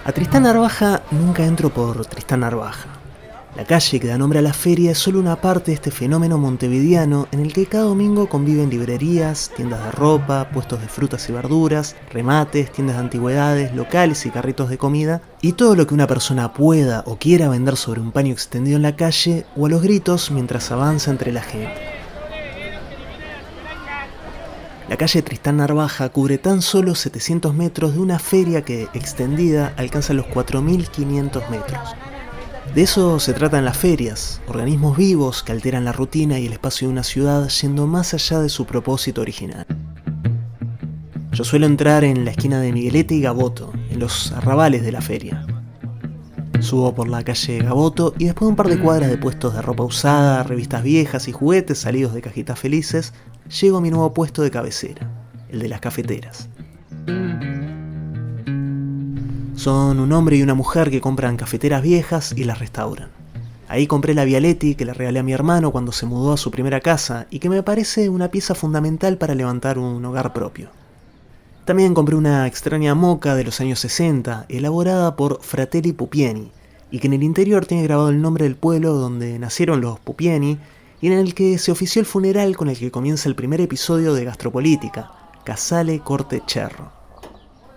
A Tristán Narvaja nunca entro por Tristán Narvaja. La calle que da nombre a la feria es solo una parte de este fenómeno montevideano en el que cada domingo conviven librerías, tiendas de ropa, puestos de frutas y verduras, remates, tiendas de antigüedades, locales y carritos de comida, y todo lo que una persona pueda o quiera vender sobre un paño extendido en la calle o a los gritos mientras avanza entre la gente. La calle Tristán Narvaja cubre tan solo 700 metros de una feria que, extendida, alcanza los 4.500 metros. De eso se tratan las ferias, organismos vivos que alteran la rutina y el espacio de una ciudad yendo más allá de su propósito original. Yo suelo entrar en la esquina de Miguelete y Gaboto, en los arrabales de la feria. Subo por la calle Gaboto y después de un par de cuadras de puestos de ropa usada, revistas viejas y juguetes salidos de cajitas felices, llego a mi nuevo puesto de cabecera, el de las cafeteras. Son un hombre y una mujer que compran cafeteras viejas y las restauran. Ahí compré la Vialetti que le regalé a mi hermano cuando se mudó a su primera casa y que me parece una pieza fundamental para levantar un hogar propio. También compré una extraña moka de los años 60, elaborada por Fratelli Pupieni, y que en el interior tiene grabado el nombre del pueblo donde nacieron los Pupieni y en el que se ofició el funeral con el que comienza el primer episodio de Gastropolítica, Casale Corte Cerro.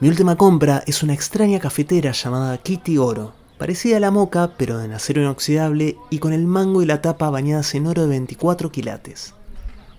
Mi última compra es una extraña cafetera llamada Kitty Oro, parecida a la moka pero de acero inoxidable y con el mango y la tapa bañadas en oro de 24 quilates.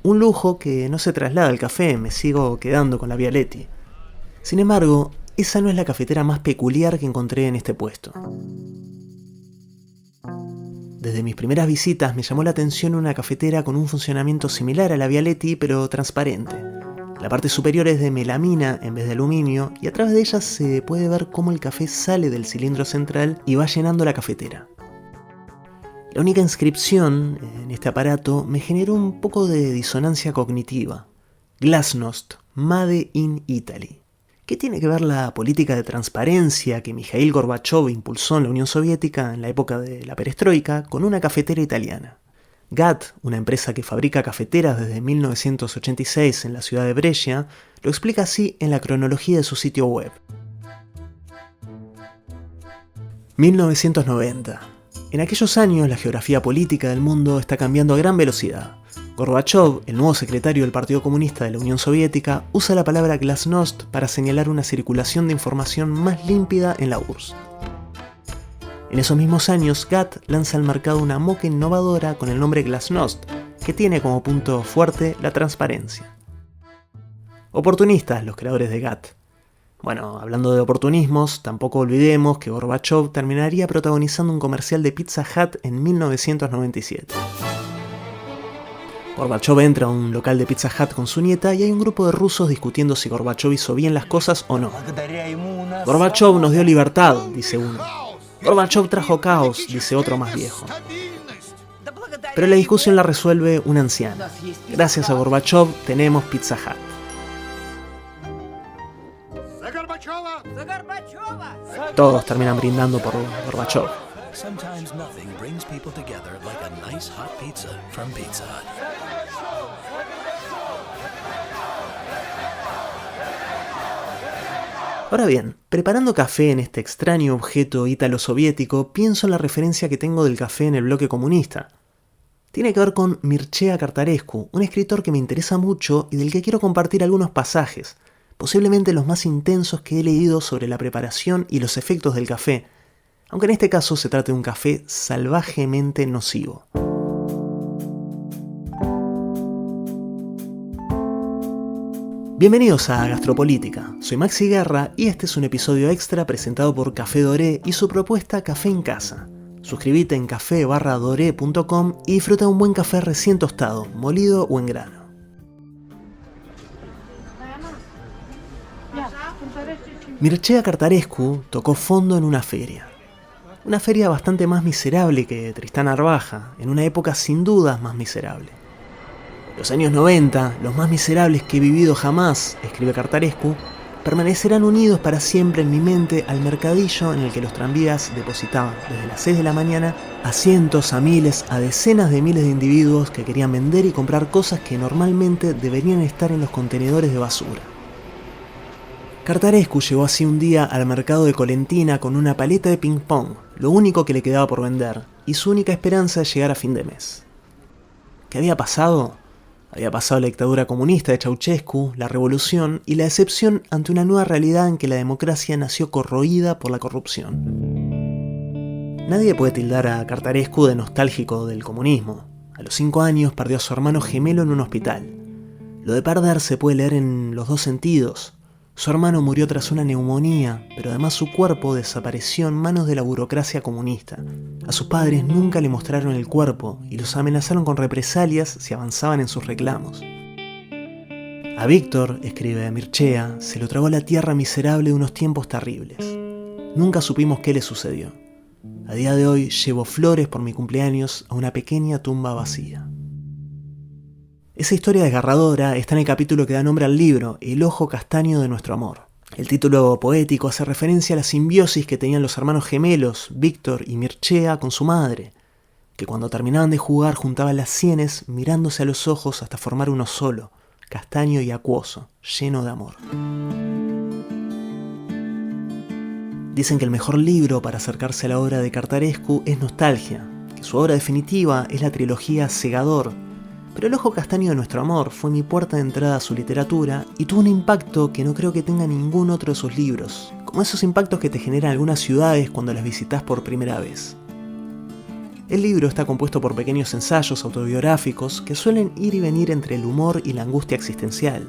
Un lujo que no se traslada al café, me sigo quedando con la Vialetti. Sin embargo, esa no es la cafetera más peculiar que encontré en este puesto. Desde mis primeras visitas me llamó la atención una cafetera con un funcionamiento similar a la Vialetti pero transparente. La parte superior es de melamina en vez de aluminio y a través de ella se puede ver cómo el café sale del cilindro central y va llenando la cafetera. La única inscripción en este aparato me generó un poco de disonancia cognitiva. Glasnost, Made in Italy. ¿Qué tiene que ver la política de transparencia que Mikhail Gorbachev impulsó en la Unión Soviética en la época de la perestroika con una cafetera italiana? GAT, una empresa que fabrica cafeteras desde 1986 en la ciudad de Brescia, lo explica así en la cronología de su sitio web. 1990. En aquellos años la geografía política del mundo está cambiando a gran velocidad. Gorbachev, el nuevo secretario del Partido Comunista de la Unión Soviética, usa la palabra glasnost para señalar una circulación de información más límpida en la URSS. En esos mismos años, GAT lanza al mercado una moka innovadora con el nombre Glasnost, que tiene como punto fuerte la transparencia. Oportunistas los creadores de GAT. Bueno, hablando de oportunismos, tampoco olvidemos que Gorbachev terminaría protagonizando un comercial de Pizza Hut en 1997. Gorbachev entra a un local de Pizza Hut con su nieta y hay un grupo de rusos discutiendo si Gorbachev hizo bien las cosas o no. Gorbachev nos dio libertad, dice uno. Gorbachev trajo caos, dice otro más viejo. Pero la discusión la resuelve una anciana. Gracias a Gorbachev tenemos Pizza Hut. Todos terminan brindando por Gorbachev. Ahora bien, preparando café en este extraño objeto ítalo-soviético, pienso en la referencia que tengo del café en el bloque comunista. Tiene que ver con Mircea Cartarescu, un escritor que me interesa mucho y del que quiero compartir algunos pasajes, posiblemente los más intensos que he leído sobre la preparación y los efectos del café, aunque en este caso se trate de un café salvajemente nocivo. Bienvenidos a Gastropolítica, soy Maxi Guerra y este es un episodio extra presentado por Café Doré y su propuesta Café en Casa. Suscríbete en café-doré.com y disfruta de un buen café recién tostado, molido o en grano. Mircea Cartarescu tocó fondo en una feria bastante más miserable que Tristán Narvaja, en una época sin dudas más miserable. Los años 90, los más miserables que he vivido jamás, escribe Cartarescu, permanecerán unidos para siempre en mi mente al mercadillo en el que los tranvías depositaban desde las 6 de la mañana a cientos, a miles, a decenas de miles de individuos que querían vender y comprar cosas que normalmente deberían estar en los contenedores de basura. Cartarescu llegó así un día al mercado de Colentina con una paleta de ping-pong, lo único que le quedaba por vender, y su única esperanza es llegar a fin de mes. ¿Qué había pasado? Había pasado la dictadura comunista de Ceausescu, la revolución y la decepción ante una nueva realidad en que la democracia nació corroída por la corrupción. Nadie puede tildar a Cartarescu de nostálgico del comunismo. A los 5 años perdió a su hermano gemelo en un hospital. Lo de perder se puede leer en los dos sentidos. Su hermano murió tras una neumonía, pero además su cuerpo desapareció en manos de la burocracia comunista. A sus padres nunca le mostraron el cuerpo y los amenazaron con represalias si avanzaban en sus reclamos. A Víctor, escribe Mircea, se lo tragó la tierra miserable de unos tiempos terribles. Nunca supimos qué le sucedió. A día de hoy llevo flores por mi cumpleaños a una pequeña tumba vacía. Esa historia desgarradora está en el capítulo que da nombre al libro, El ojo castaño de nuestro amor. El título poético hace referencia a la simbiosis que tenían los hermanos gemelos, Víctor y Mircea, con su madre, que cuando terminaban de jugar juntaban las sienes mirándose a los ojos hasta formar uno solo, castaño y acuoso, lleno de amor. Dicen que el mejor libro para acercarse a la obra de Cartarescu es Nostalgia, que su obra definitiva es la trilogía Segador. Pero El ojo castaño de nuestro amor fue mi puerta de entrada a su literatura y tuvo un impacto que no creo que tenga ningún otro de sus libros, como esos impactos que te generan algunas ciudades cuando las visitas por primera vez. El libro está compuesto por pequeños ensayos autobiográficos que suelen ir y venir entre el humor y la angustia existencial.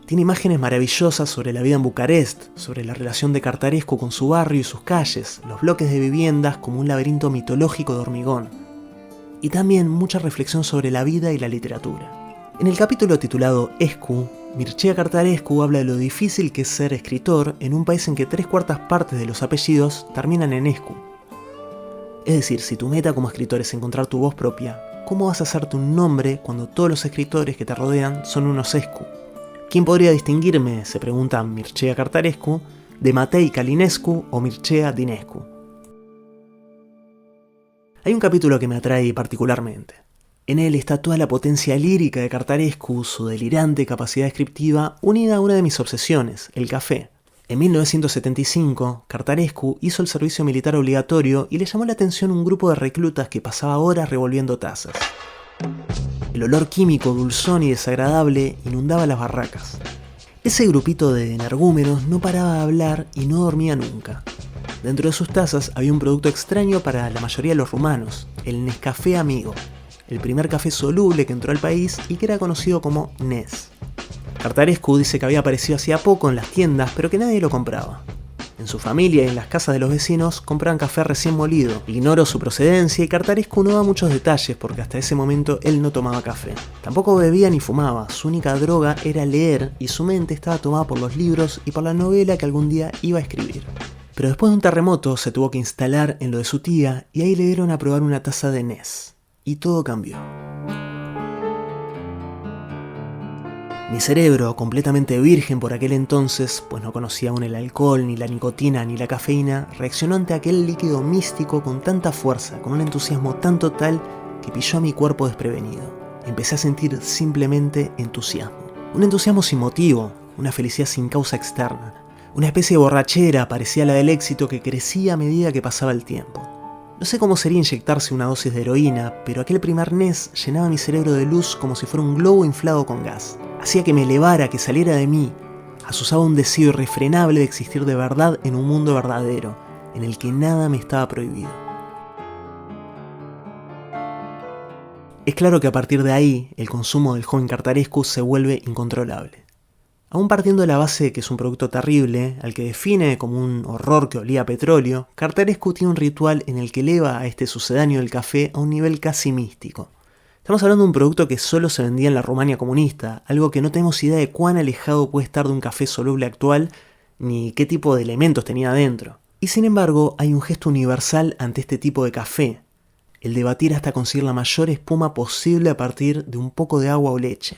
Tiene imágenes maravillosas sobre la vida en Bucarest, sobre la relación de Cartarescu con su barrio y sus calles, los bloques de viviendas como un laberinto mitológico de hormigón. Y también mucha reflexión sobre la vida y la literatura. En el capítulo titulado Escu, Mircea Cartarescu habla de lo difícil que es ser escritor en un país en que 3/4 partes de los apellidos terminan en Escu. Es decir, si tu meta como escritor es encontrar tu voz propia, ¿cómo vas a hacerte un nombre cuando todos los escritores que te rodean son unos Escu? ¿Quién podría distinguirme, se pregunta Mircea Cartarescu, de Matei Calinescu o Mircea Dinescu? Hay un capítulo que me atrae particularmente. En él está toda la potencia lírica de Cartarescu, su delirante capacidad descriptiva, unida a una de mis obsesiones, el café. En 1975, Cartarescu hizo el servicio militar obligatorio y le llamó la atención un grupo de reclutas que pasaba horas revolviendo tazas. El olor químico dulzón y desagradable inundaba las barracas. Ese grupito de energúmenos no paraba de hablar y no dormía nunca. Dentro de sus tazas había un producto extraño para la mayoría de los rumanos, el Nescafé Amigo, el primer café soluble que entró al país y que era conocido como Nes. Cartarescu dice que había aparecido hacía poco en las tiendas, pero que nadie lo compraba. En su familia y en las casas de los vecinos compraban café recién molido. Ignoró su procedencia y Cartarescu no da muchos detalles porque hasta ese momento él no tomaba café. Tampoco bebía ni fumaba, su única droga era leer y su mente estaba tomada por los libros y por la novela que algún día iba a escribir. Pero después de un terremoto se tuvo que instalar en lo de su tía y ahí le dieron a probar una taza de Nes. Y todo cambió. Mi cerebro, completamente virgen por aquel entonces, pues no conocía aún el alcohol, ni la nicotina, ni la cafeína, reaccionó ante aquel líquido místico con tanta fuerza, con un entusiasmo tan total que pilló a mi cuerpo desprevenido. Empecé a sentir simplemente entusiasmo. Un entusiasmo sin motivo, una felicidad sin causa externa. Una especie de borrachera parecía la del éxito que crecía a medida que pasaba el tiempo. No sé cómo sería inyectarse una dosis de heroína, pero aquel primer Nes llenaba mi cerebro de luz como si fuera un globo inflado con gas. Hacía que me elevara, que saliera de mí. Azuzaba un deseo irrefrenable de existir de verdad en un mundo verdadero, en el que nada me estaba prohibido. Es claro que a partir de ahí, el consumo del joven Cartarescu se vuelve incontrolable. Aún partiendo de la base de que es un producto terrible, al que define como un horror que olía a petróleo, Cartarescu tiene un ritual en el que eleva a este sucedáneo del café a un nivel casi místico. Estamos hablando de un producto que solo se vendía en la Rumania comunista, algo que no tenemos idea de cuán alejado puede estar de un café soluble actual, ni qué tipo de elementos tenía adentro. Y sin embargo, hay un gesto universal ante este tipo de café, el de batir hasta conseguir la mayor espuma posible a partir de un poco de agua o leche.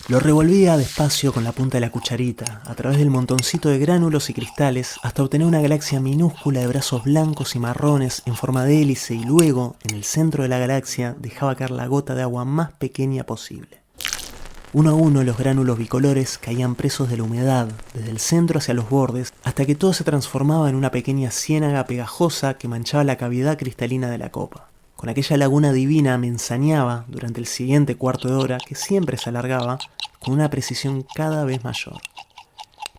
Lo revolvía despacio con la punta de la cucharita, a través del montoncito de gránulos y cristales, hasta obtener una galaxia minúscula de brazos blancos y marrones en forma de hélice y luego, en el centro de la galaxia, dejaba caer la gota de agua más pequeña posible. Uno a uno los gránulos bicolores caían presos de la humedad, desde el centro hacia los bordes, hasta que todo se transformaba en una pequeña ciénaga pegajosa que manchaba la cavidad cristalina de la copa. Con aquella laguna divina me ensañaba durante el siguiente cuarto de hora, que siempre se alargaba, con una precisión cada vez mayor.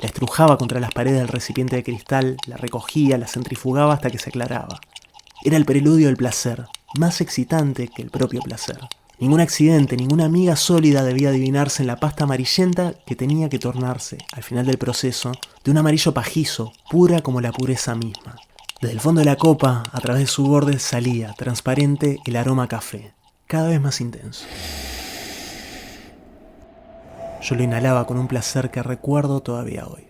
La estrujaba contra las paredes del recipiente de cristal, la recogía, la centrifugaba hasta que se aclaraba. Era el preludio del placer, más excitante que el propio placer. Ningún accidente, ninguna miga sólida debía adivinarse en la pasta amarillenta que tenía que tornarse, al final del proceso, de un amarillo pajizo, pura como la pureza misma. Desde el fondo de la copa, a través de su borde, salía, transparente, el aroma a café, cada vez más intenso. Yo lo inhalaba con un placer que recuerdo todavía hoy.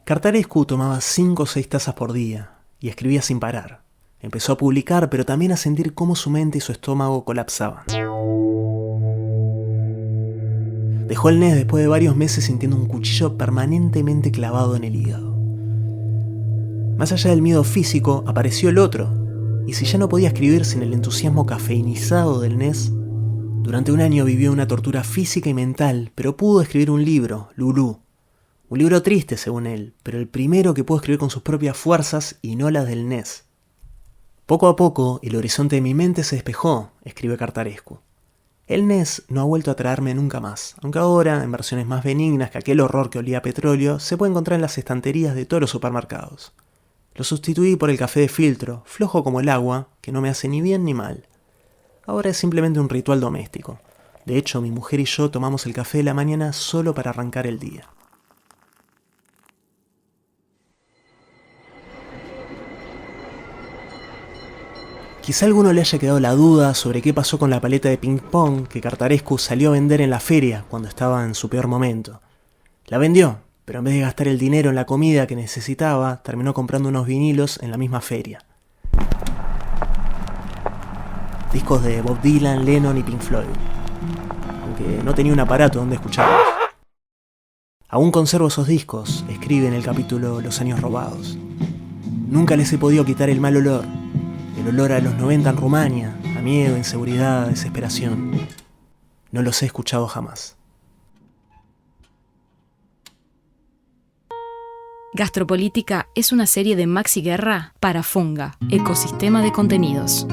Cartarescu tomaba 5 o 6 tazas por día y escribía sin parar. Empezó a publicar, pero también a sentir cómo su mente y su estómago colapsaban. Dejó el NES después de varios meses sintiendo un cuchillo permanentemente clavado en el hígado. Más allá del miedo físico, apareció el otro, y si ya no podía escribir sin el entusiasmo cafeinizado del NES, durante un año vivió una tortura física y mental, pero pudo escribir un libro, Lulú. Un libro triste, según él, pero el primero que pudo escribir con sus propias fuerzas y no las del NES. Poco a poco, el horizonte de mi mente se despejó, escribe Cartarescu. El NES no ha vuelto a atraerme nunca más, aunque ahora, en versiones más benignas que aquel horror que olía a petróleo, se puede encontrar en las estanterías de todos los supermercados. Lo sustituí por el café de filtro, flojo como el agua, que no me hace ni bien ni mal. Ahora es simplemente un ritual doméstico. De hecho, mi mujer y yo tomamos el café de la mañana solo para arrancar el día. Quizá a alguno le haya quedado la duda sobre qué pasó con la paleta de ping-pong que Cartarescu salió a vender en la feria cuando estaba en su peor momento. La vendió, pero en vez de gastar el dinero en la comida que necesitaba, terminó comprando unos vinilos en la misma feria. Discos de Bob Dylan, Lennon y Pink Floyd, aunque no tenía un aparato donde escucharlos. Aún conservo esos discos, escribe en el capítulo Los años robados. Nunca les he podido quitar el mal olor. El olor a los 90 en Rumania, a miedo, inseguridad, desesperación. No los he escuchado jamás. Gastropolítica es una serie de Maxi Guerra para Funga, ecosistema de contenidos.